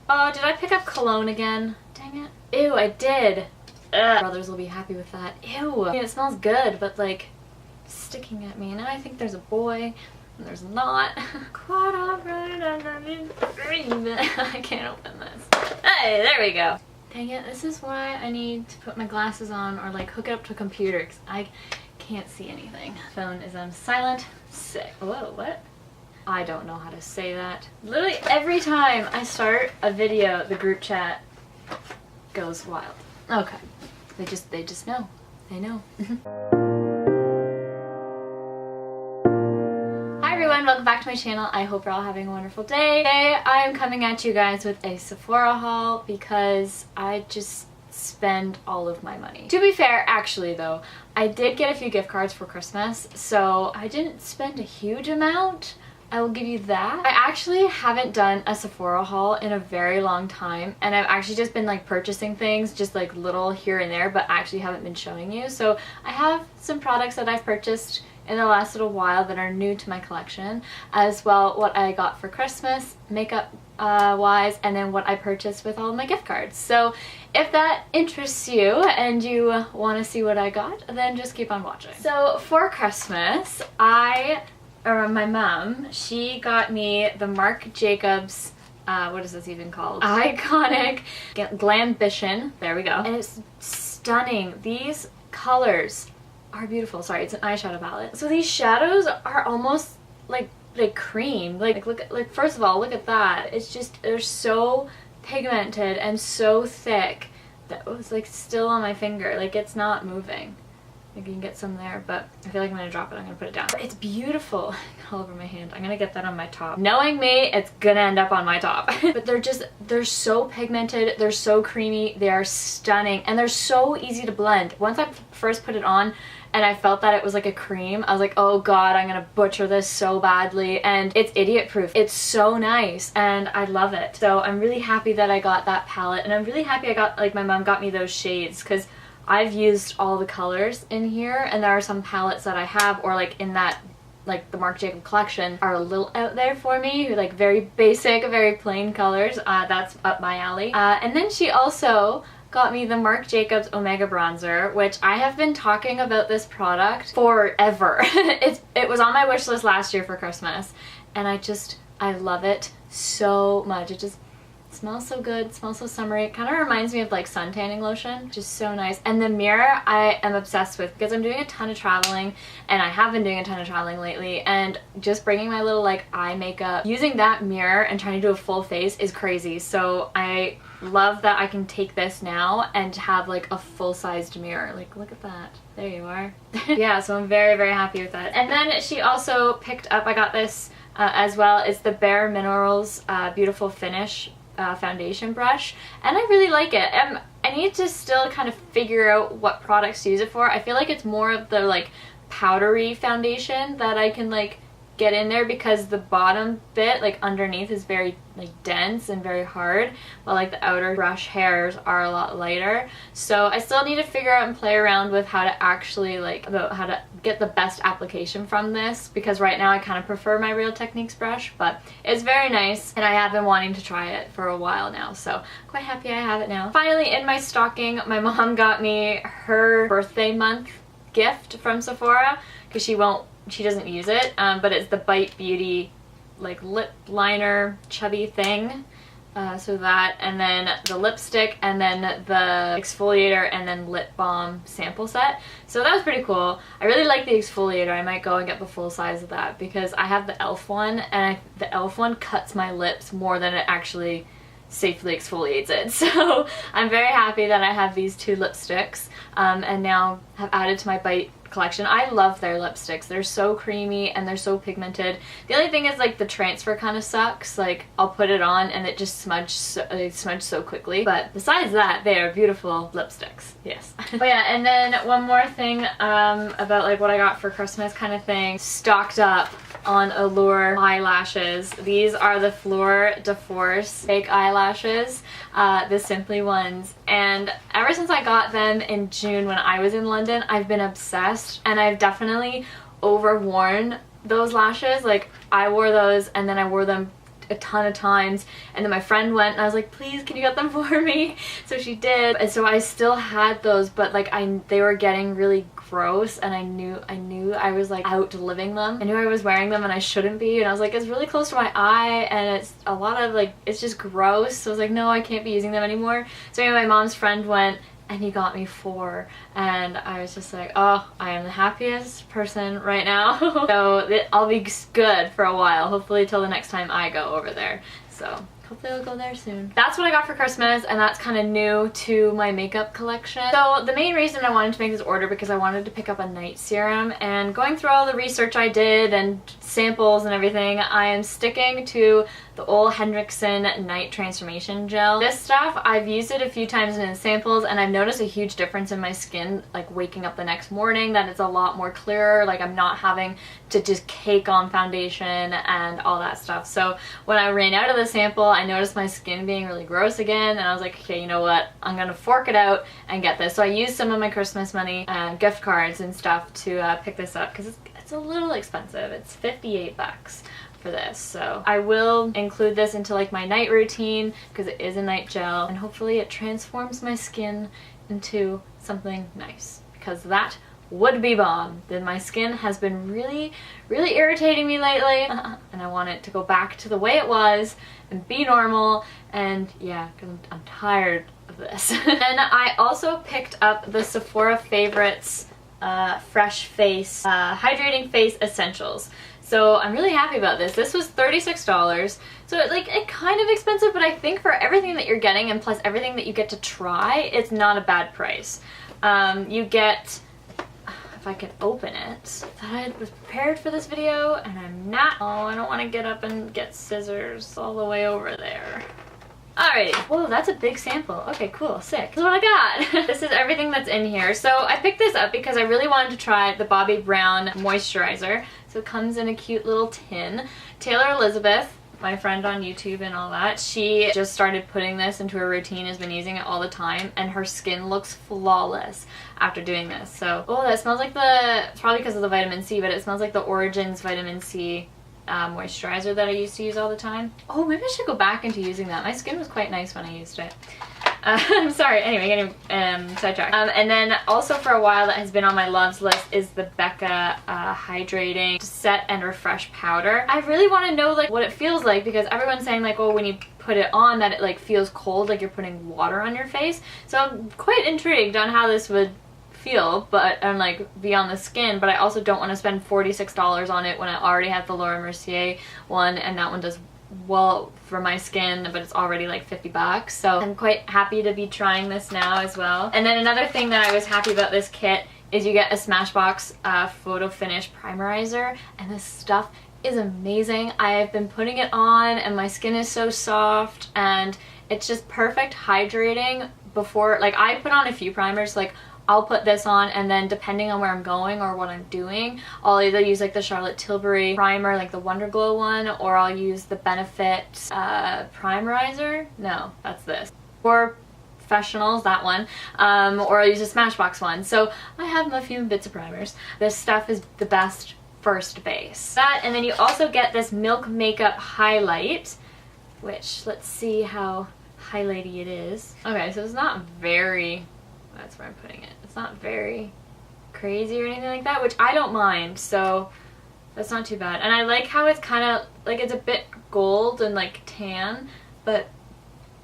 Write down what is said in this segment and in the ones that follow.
Oh, did I pick up cologne again? Dang it. Ew, I did. Ugh. Brothers will be happy with that. Ew. I mean, it smells good, but like sticking at me. Now I think there's a boy and there's not. Quite alright. I can't open this. Hey, there we go. Dang it, this is why I need to put my glasses on or like hook it up to a computer because I can't see anything. Phone is on silent. Sick. Whoa, what? I don't know how to say that. Literally every time I start a video, the group chat goes wild. Okay. They just know. They know. Hi everyone, welcome back to my channel. I hope you're all having a wonderful day. Today I am coming at you guys with a Sephora haul because I just spend all of my money. To be fair, actually though, I did get a few gift cards for Christmas, so I didn't spend a huge amount. I will give you that. I actually haven't done a Sephora haul in a very long time, and I've actually just been like purchasing things just like little here and there, but actually haven't been showing you. So I have some products that I've purchased in the last little while that are new to my collection, as well what I got for Christmas makeup wise, and then what I purchased with all of my gift cards. So if that interests you and you want to see what I got, then just keep on watching. So for Christmas, my mom, she got me the Marc Jacobs, what is this even called? Eye-Conic Glambition. There we go. And it's stunning. These colors are beautiful. Sorry, it's an eyeshadow palette. So these shadows are almost like cream. Like look, like first of all, look at that. It's just, they're so pigmented and so thick that it was like still on my finger. Like it's not moving. Like you can get some there, but I feel like I'm gonna drop it. I'm gonna put it down. But it's beautiful. All over my hand. I'm gonna get that on my top. Knowing me, it's gonna end up on my top. But they're so pigmented, they're so creamy, they are stunning, and they're so easy to blend. Once I first put it on and I felt that it was like a cream, I was like, oh god, I'm gonna butcher this so badly, and it's idiot proof. It's so nice and I love it. So I'm really happy that I got that palette, and I'm really happy I got, like, my mom got me those shades, because I've used all the colors in here, and there are some palettes that I have, or like in that, like the Marc Jacobs collection, are a little out there for me, like very basic, very plain colors. That's up my alley. And then she also got me the Marc Jacobs Omega Bronzer, which I have been talking about this product forever. It was on my wish list last year for Christmas, and I love it so much. It just smells so good, smells so summery. It kind of reminds me of like sun tanning lotion. Just so nice. And the mirror I am obsessed with because I'm doing a ton of traveling, and I have been doing a ton of traveling lately, and just bringing my little like eye makeup, using that mirror and trying to do a full face is crazy. So I love that I can take this now and have like a full-sized mirror. Like look at that. There you are. Yeah, so I'm very, very happy with that. And then she also picked up, I got this as well, it's the Bare Minerals Beautiful Finish foundation brush, and I really like it. I need to still kind of figure out what products to use it for. I feel like it's more of the like powdery foundation that I can like get in there, because the bottom bit like underneath is very like dense and very hard, while like the outer brush hairs are a lot lighter. So I still need to figure out and play around with how to actually like about how to get the best application from this, because right now I kind of prefer my Real Techniques brush, but it's very nice and I have been wanting to try it for a while now, so quite happy I have it now. Finally, in my stocking, my mom got me her birthday month gift from Sephora, because she doesn't use it, but it's the Bite Beauty like lip liner chubby thing. So that, and then the lipstick, and then the exfoliator, and then lip balm sample set. So that was pretty cool. I really like the exfoliator. I might go and get the full size of that, because I have the e.l.f. one, and the e.l.f. one cuts my lips more than it actually safely exfoliates it. So I'm very happy that I have these two lipsticks, and now have added to my Bite collection. I love their lipsticks. They're so creamy and they're so pigmented. The only thing is like the transfer kind of sucks. Like I'll put it on and it just smudged so quickly. But besides that, they are beautiful lipsticks. Yes. But yeah, and then one more thing about like what I got for Christmas kind of thing. Stocked up on Eylure eyelashes. These are the Fleur de Force fake eyelashes, the Simply ones, and ever since I got them in June when I was in London, I've been obsessed, and I've definitely overworn those lashes. Like I wore those and then I wore them a ton of times, and then my friend went and I was like, please can you get them for me? So she did, and so I still had those, but like they were getting really gross, and I knew I was like outliving them. I knew I was wearing them and I shouldn't be, and I was like, it's really close to my eye and it's a lot of like, it's just gross. So I was like, no, I can't be using them anymore. So anyway, my mom's friend went and he got me 4, and I was just like, oh, I am the happiest person right now. So I'll be good for a while, hopefully till the next time I go over there. So hopefully I'll go there soon. That's what I got for Christmas, and that's kind of new to my makeup collection. So the main reason I wanted to make this order because I wanted to pick up a night serum, and going through all the research I did and samples and everything, I am sticking to the old Henriksen Night Transformation Gel. This stuff, I've used it a few times in samples, and I've noticed a huge difference in my skin, like waking up the next morning, that it's a lot more clearer, like I'm not having to just cake on foundation and all that stuff. So when I ran out of the sample, I noticed my skin being really gross again, and I was like, okay, you know what, I'm gonna fork it out and get this. So I used some of my Christmas money and gift cards and stuff to pick this up, because it's a little expensive. It's 58 bucks for this. So I will include this into like my night routine because it is a night gel, and hopefully it transforms my skin into something nice, because that would be bomb. Then my skin has been really irritating me lately, and I want it to go back to the way it was and be normal, and yeah, because I'm tired of this. And I also picked up the Sephora Favorites Fresh Face Hydrating Face Essentials. So I'm really happy about this. This was $36. So it's kind of expensive, but I think for everything that you're getting, and plus everything that you get to try, it's not a bad price. You get, if I could open it, I was prepared for this video and I'm not. Oh, I don't want to get up and get scissors all the way over there. Alrighty. Whoa, that's a big sample. Okay, cool, sick. This is what I got. This is everything that's in here. So I picked this up because I really wanted to try the Bobbi Brown moisturizer. So it comes in a cute little tin. Taylor Elizabeth, my friend on YouTube and all that, she just started putting this into her routine, has been using it all the time, and her skin looks flawless after doing this. So, oh, that smells like it's probably because of the vitamin C, but it smells like the Origins vitamin C moisturizer that I used to use all the time. Oh, maybe I should go back into using that. My skin was quite nice when I used it. I'm sorry, anyway, getting sidetracked. And then also for a while that has been on my loves list is the Becca Hydrating Set and Refresh Powder. I really want to know like what it feels like, because everyone's saying like, oh, when you put it on that it like feels cold, like you're putting water on your face. So I'm quite intrigued on how this would feel, but and like be on the skin, but I also don't want to spend $46 on it when I already have the Laura Mercier one, and that one does well for my skin, but it's already like 50 bucks. So I'm quite happy to be trying this now as well. And then another thing that I was happy about this kit is you get a Smashbox Photo Finish Primerizer, and this stuff is amazing. I have been putting it on and my skin is so soft, and it's just perfect hydrating before, like I put on a few primers, like I'll put this on, and then depending on where I'm going or what I'm doing, I'll either use like the Charlotte Tilbury primer, like the Wonder Glow one, or I'll use the Benefit Primerizer. No, that's this. Or Professionals, that one. Or I'll use a Smashbox one. So I have a few bits of primers. This stuff is the best first base. That, and then you also get this Milk Makeup Highlight, which, let's see how highlighty it is. Okay, so it's not very... That's where I'm putting it. It's not very crazy or anything like that, which I don't mind, so that's not too bad. And I like how it's kind of, like it's a bit gold and like tan, but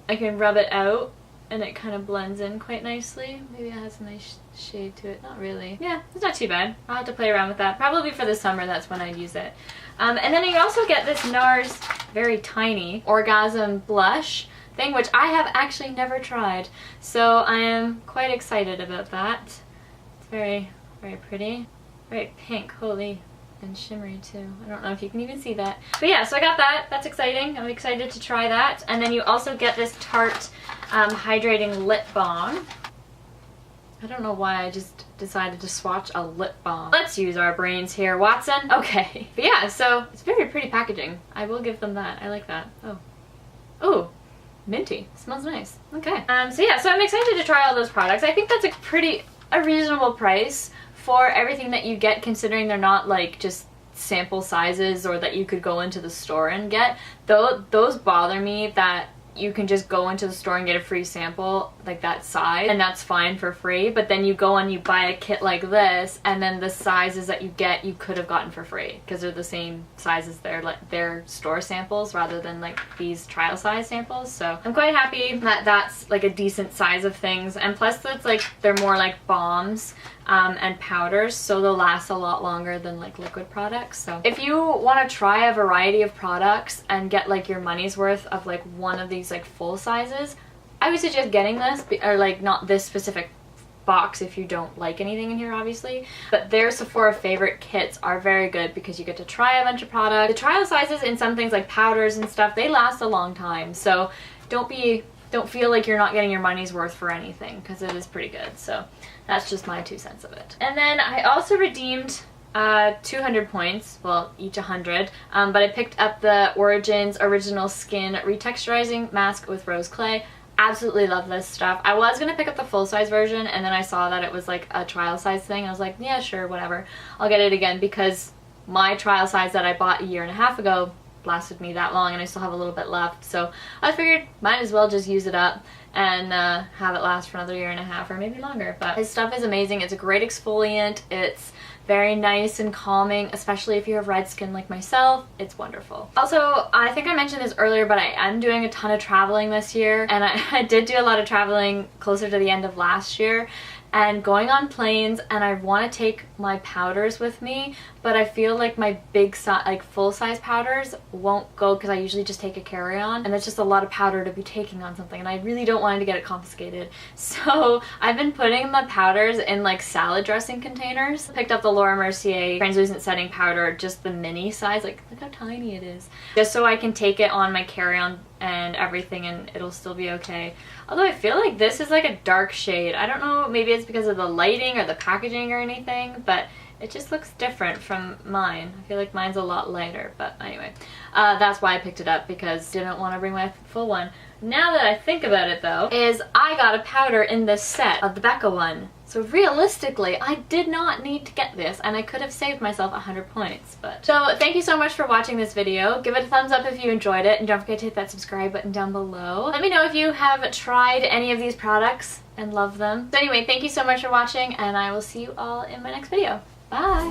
I can rub it out and it kind of blends in quite nicely. Maybe it has a nice shade to it. Not really. Yeah, it's not too bad. I'll have to play around with that. Probably for the summer, that's when I'd use it. And then you also get this NARS very tiny Orgasm Blush thing, which I have actually never tried, so I am quite excited about that. It's very pretty, very pink, holy, and shimmery too. I don't know if you can even see that, but yeah, so I got that. That's exciting. I'm excited to try that. And then you also get this Tarte hydrating lip balm. I don't know why I just decided to swatch a lip balm. Let's use our brains here, Watson. Okay, but yeah, so it's very pretty packaging. I will give them that. I like that. Oh, minty. Smells nice. Okay. So yeah, so I'm excited to try all those products. I think that's a reasonable price for everything that you get, considering they're not like just sample sizes or that you could go into the store and get. Though those bother me, that you can just go into the store and get a free sample like that size, and that's fine for free, but then you go and you buy a kit like this, and then the sizes that you get you could have gotten for free because they're the same size as their store samples rather than like these trial size samples. So I'm quite happy that that's like a decent size of things, and plus that's like they're more like balms and powders, so they'll last a lot longer than like liquid products. So if you want to try a variety of products and get like your money's worth of like one of these like full sizes, I would suggest getting this, or like not this specific box if you don't like anything in here obviously, but their Sephora favorite kits are very good because you get to try a bunch of products. The trial sizes in some things like powders and stuff, they last a long time, so don't feel like you're not getting your money's worth for anything because it is pretty good. So that's just my 2 cents of it. And then I also redeemed 200 points, well each 100, but I picked up the Origins Original Skin Retexturizing Mask with Rose Clay. Absolutely love this stuff. I was gonna pick up the full size version, and then I saw that it was like a trial size thing. I was like, yeah, sure, whatever, I'll get it again, because my trial size that I bought a year and a half ago lasted me that long and I still have a little bit left, so I figured might as well just use it up and have it last for another year and a half or maybe longer. But his stuff is amazing. It's a great exfoliant. It's very nice and calming, especially if you have red skin like myself. It's wonderful. Also, I think I mentioned this earlier, but I am doing a ton of traveling this year, and I did do a lot of traveling closer to the end of last year and going on planes, and I want to take my powders with me, but I feel like my big size, like full size powders won't go because I usually just take a carry-on, and that's just a lot of powder to be taking on something, and I really don't want to get it confiscated. So I've been putting the powders in like salad dressing containers. I picked up the Laura Mercier translucent setting powder, just the mini size, like look how tiny it is, just so I can take it on my carry-on and everything and it'll still be okay. Although I feel like this is like a dark shade. I don't know, maybe it's because of the lighting or the packaging or anything, but it just looks different from mine. I feel like mine's a lot lighter, but anyway. That's why I picked it up, because I didn't want to bring my full one. Now that I think about it though, is I got a powder in this set of the Becca one. So realistically, I did not need to get this, and I could have saved myself 100 points. But so thank you so much for watching this video. Give it a thumbs up if you enjoyed it, and don't forget to hit that subscribe button down below. Let me know if you have tried any of these products and love them. So anyway, thank you so much for watching, and I will see you all in my next video. Bye!